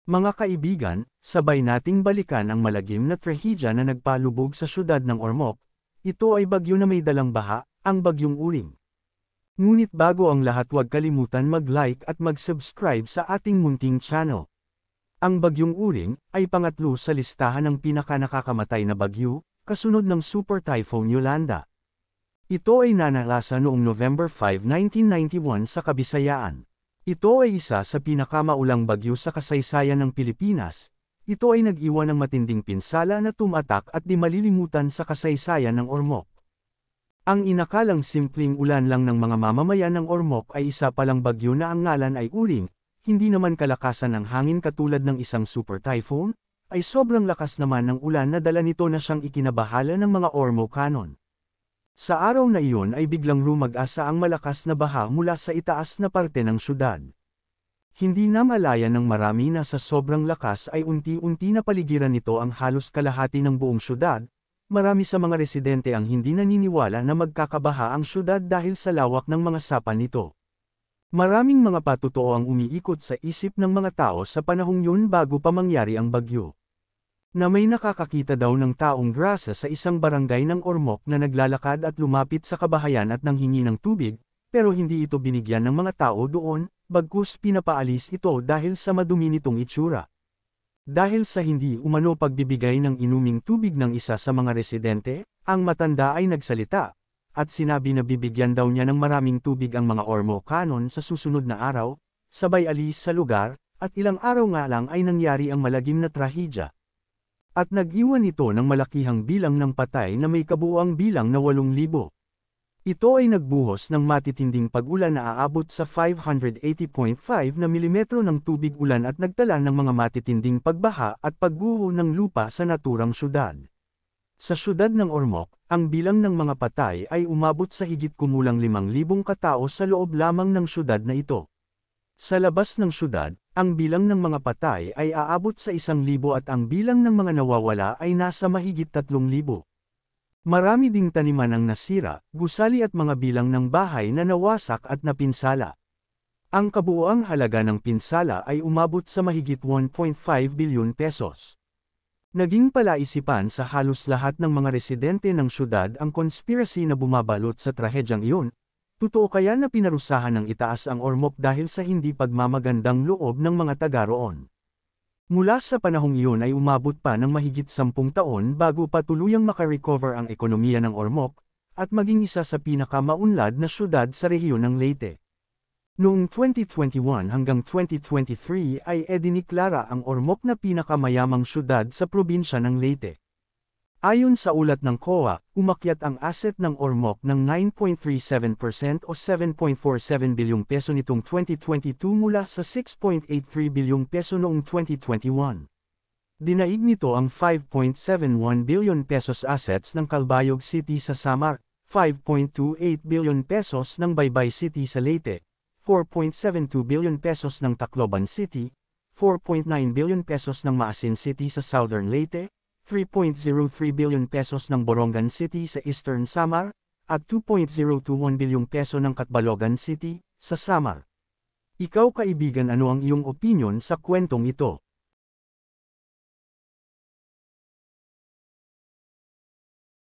Mga kaibigan, sabay nating balikan ang malagim na trahedya na nagpalubog sa syudad ng Ormoc. Ito ay bagyo na may dalang baha, ang Bagyong Uring. Ngunit bago ang lahat, huwag kalimutan mag-like at mag-subscribe sa ating munting channel. Ang Bagyong Uring ay pangatlo sa listahan ng pinakanakakamatay na bagyo, kasunod ng Super Typhoon Yolanda. Ito ay nanalasa noong November 5, 1991 sa Kabisayaan. Ito ay isa sa pinakamaulang bagyo sa kasaysayan ng Pilipinas. Ito ay nag-iwan ng matinding pinsala na tumatak at di malilimutan sa kasaysayan ng Ormoc. Ang inakalang simpleng ulan lang ng mga mamamayan ng Ormoc ay isa palang bagyo na ang ngalan ay Uring, hindi naman kalakasan ng hangin katulad ng isang super typhoon, ay sobrang lakas naman ng ulan na dala nito na siyang ikinabahala ng mga Ormocanon. Sa araw na iyon ay biglang rumag-asa ang malakas na baha mula sa itaas na parte ng syudad. Hindi na malaya ng marami na sa sobrang lakas ay unti-unti na paligiran nito ang halos kalahati ng buong syudad. Marami sa mga residente ang hindi naniniwala na magkakabaha ang syudad dahil sa lawak ng mga sapa nito. Maraming mga patotoo ang umiikot sa isip ng mga tao sa panahong yun bago pa mangyari ang bagyo. Na may nakakakita daw ng taong grasa sa isang barangay ng Ormoc na naglalakad at lumapit sa kabahayan at nanghingi ng tubig, pero hindi ito binigyan ng mga tao doon, bagkus pinapaalis ito dahil sa madumi nitong itsura. Dahil sa hindi umano pagbibigay ng inuming tubig ng isa sa mga residente, ang matanda ay nagsalita, at sinabi na bibigyan daw niya ng maraming tubig ang mga Ormocanon sa susunod na araw, sabay alis sa lugar, at ilang araw nga lang ay nangyari ang malagim na trahedya. At nag-iwan ito ng malakihang bilang ng patay na may kabuuang bilang na 8,000. Ito ay nagbuhos ng matitinding pag-ulan na aabot sa 580.5 na milimetro ng tubig ulan at nagtala ng mga matitinding pagbaha at pagguho ng lupa sa naturang syudad. Sa syudad ng Ormoc, ang bilang ng mga patay ay umabot sa higit kumulang 5,000 katao sa loob lamang ng syudad na ito. Sa labas ng syudad, ang bilang ng mga patay ay aabot sa 1,000 at ang bilang ng mga nawawala ay nasa mahigit 3,000. Marami ding taniman ang nasira, gusali at mga bilang ng bahay na nawasak at napinsala. Ang kabuuang halaga ng pinsala ay umabot sa mahigit 1.5 bilyon pesos. Naging palaisipan sa halos lahat ng mga residente ng syudad ang conspiracy na bumabalot sa trahedyang iyon. Totoo kaya na pinarusahan ng itaas ang Ormoc dahil sa hindi pagmamagandang loob ng mga taga roon? Mula sa panahong iyon ay umabot pa ng mahigit 10 taon bago pa tuluyang makarecover ang ekonomiya ng Ormoc, at maging isa sa pinakamaunlad na syudad sa rehiyon ng Leyte. Noong 2021 hanggang 2023 ay idiniklara ang Ormoc na pinakamayamang syudad sa probinsya ng Leyte. Ayon sa ulat ng COA, umakyat ang asset ng Ormoc ng 9.37% o 7.47 bilyong peso nitong 2022 mula sa 6.83 bilyong peso noong 2021. Dinaig nito ang 5.71 billion pesos assets ng Calbayog City sa Samar, 5.28 billion pesos ng Baybay City sa Leyte, 4.72 billion pesos ng Tacloban City, 4.9 billion pesos ng Maasin City sa Southern Leyte, 3.03 billion pesos ng Borongan City sa Eastern Samar, at 2.021 bilyong peso ng Catbalogan City, sa Samar. Ikaw kaibigan, ano ang iyong opinyon sa kwentong ito?